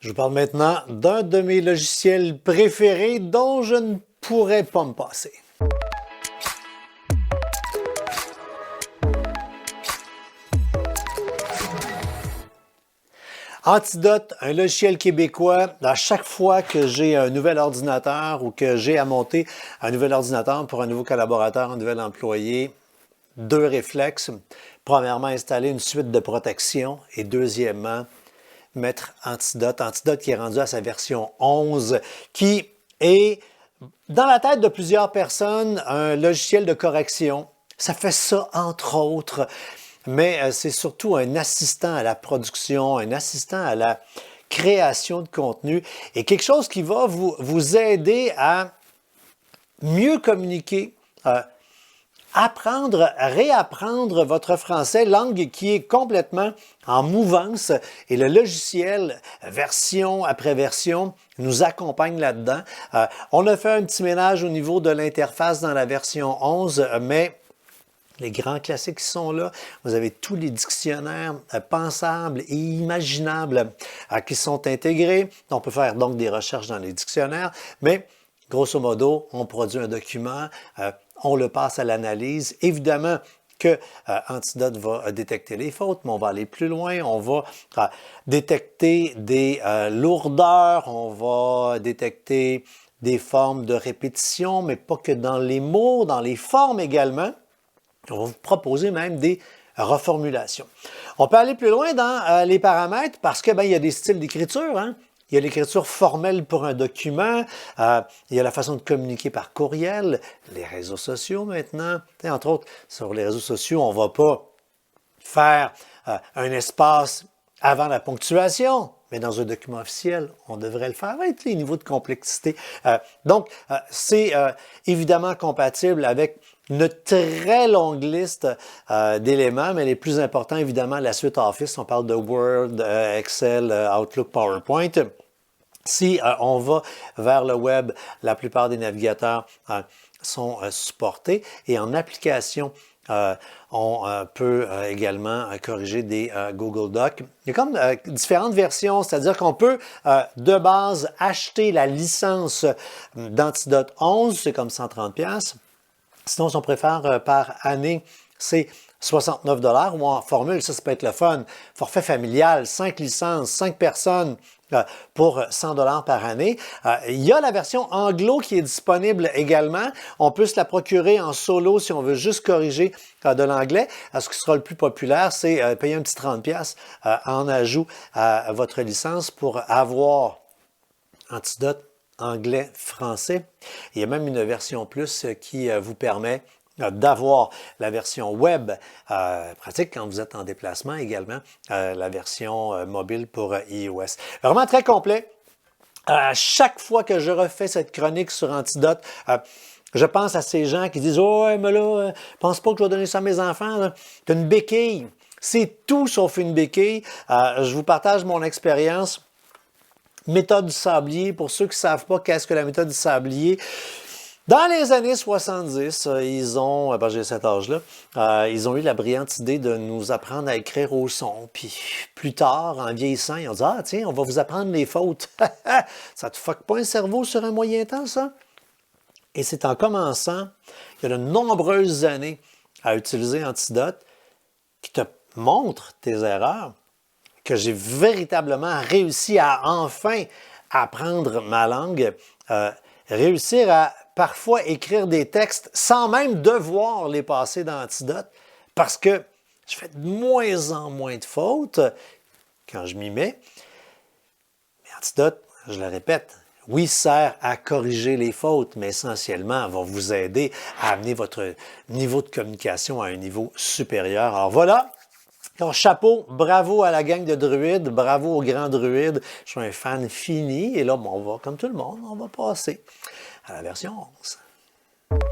Je vous parle maintenant d'un de mes logiciels préférés dont je ne pourrais pas me passer. Antidote, un logiciel québécois. À chaque fois que j'ai un nouvel ordinateur ou que j'ai à monter un nouvel ordinateur pour un nouveau collaborateur, un nouvel employé, deux réflexes. Premièrement, installer une suite de protection et deuxièmement, mettre Antidote. Antidote qui est rendu à sa version 11, qui est, dans la tête de plusieurs personnes, un logiciel de correction. Ça fait ça, entre autres, mais c'est surtout un assistant à la production, un assistant à la création de contenu et quelque chose qui va vous aider à mieux communiquer, apprendre, réapprendre votre français, langue qui est complètement en mouvance et le logiciel, version après version, nous accompagne là-dedans. On a fait un petit ménage au niveau de l'interface dans la version 11, mais les grands classiques qui sont là, vous avez tous les dictionnaires pensables et imaginables qui sont intégrés. On peut faire donc des recherches dans les dictionnaires, mais grosso modo, on produit un document, on le passe à l'analyse. Évidemment que Antidote va détecter les fautes, mais on va aller plus loin. On va détecter des lourdeurs, on va détecter des formes de répétition, mais pas que dans les mots, dans les formes également. On va vous proposer même des reformulations. On peut aller plus loin dans les paramètres parce que il y a des styles d'écriture. Hein? Il y a l'écriture formelle pour un document, il y a la façon de communiquer par courriel, les réseaux sociaux maintenant. Et entre autres, sur les réseaux sociaux, on ne va pas faire un espace avant la ponctuation, mais dans un document officiel, on devrait le faire avec les niveaux de complexité. Donc, c'est évidemment compatible avec une très longue liste d'éléments, mais les plus importants, évidemment, la suite Office. On parle de Word, Excel, Outlook, PowerPoint. Si on va vers le web, la plupart des navigateurs sont supportés. Et en application, on peut également corriger des Google Docs. Il y a comme différentes versions, c'est-à-dire qu'on peut de base acheter la licence d'Antidote 11, c'est comme 130$. Sinon, si on préfère par année, c'est 69$ ou en formule, ça peut être le fun. Forfait familial, 5 licences, 5 personnes pour 100$ par année. Il y a la version anglo qui est disponible également. On peut se la procurer en solo si on veut juste corriger de l'anglais. Ce qui sera le plus populaire, c'est payer un petit 30$ en ajout à votre licence pour avoir Antidote anglais-français. Il y a même une version plus qui vous permet d'avoir la version web pratique quand vous êtes en déplacement, également la version mobile pour iOS. Vraiment très complet. À chaque fois que je refais cette chronique sur Antidote, je pense à ces gens qui disent « Oh, ouais, mais là, pense pas que je vais donner ça à mes enfants. Tu as une béquille. » C'est tout sauf une béquille. Je vous partage mon expérience. Méthode du sablier, pour ceux qui ne savent pas qu'est-ce que la méthode du sablier, dans les années 70, ils ont, j'ai cet âge-là, ils ont eu la brillante idée de nous apprendre à écrire au son. Puis plus tard, en vieillissant, ils ont dit « Ah, tiens, on va vous apprendre les fautes. » Ça te fuck pas un cerveau sur un moyen temps, ça? Et c'est en commençant, il y a de nombreuses années, à utiliser Antidote, qui te montre tes erreurs, que j'ai véritablement réussi à enfin apprendre ma langue, réussir à parfois écrire des textes sans même devoir les passer dans Antidote, parce que je fais de moins en moins de fautes quand je m'y mets. Mais Antidote, je le répète, oui, sert à corriger les fautes, mais essentiellement, elle va vous aider à amener votre niveau de communication à un niveau supérieur. Alors voilà. Donc, chapeau, bravo à la gang de druides, bravo aux grands druides. Je suis un fan fini et là, on va, comme tout le monde, on va passer à la version 11.